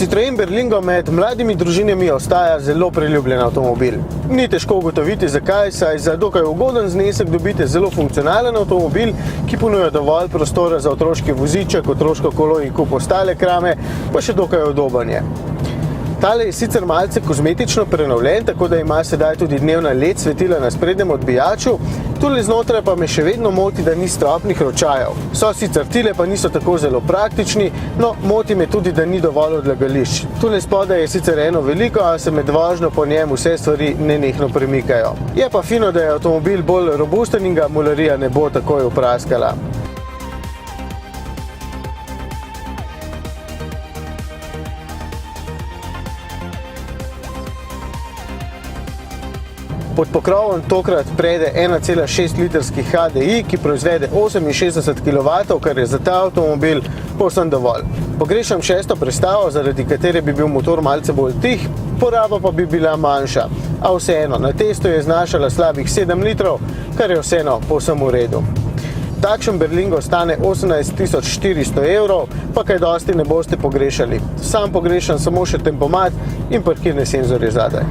Citroen Berlingo med mladimi družinami ostaja zelo priljubljen avtomobil. Ni težko ugotoviti, zakaj, saj za dokaj ugoden znesek dobite zelo funkcionalen avtomobil, ki ponuja dovolj prostora za otroški voziček, otroško kolo in kup ostale krame, pa še dokaj udoben je. Tale je sicer malce kozmetično prenovljen, tako da ima sedaj tudi dnevna LED svetila na sprednjem odbijaču, tule znotraj pa me še vedno moti, da ni stropnih ročajev. So sicer tile pa niso tako zelo praktični, no moti me tudi, da ni dovolj odlagališč. Tule spodaj je sicer eno veliko, a se med vožnjo po njem vse stvari nenehno premikajo. Je pa fino, da je avtomobil bolj robusten in ga mularija ne bo takoj upraskala. Pod pokrovom tokrat prede 1,6 litrski HDI, ki proizvede 68 kW, kar je za ta avtomobil povsem dovolj. Pogrešam šesto prestavo, zaradi katere bi bil motor malce bolj tih, poraba pa bi bila manjša. A vseeno, na testu je znašala slabih 7 litrov, kar je vseeno povsem v redu. Takšen Berlingo stane 18 400 evrov, pa kaj dosti ne boste pogrešali. Sam pogrešam samo še tempomat in parkirne senzorje zadaj.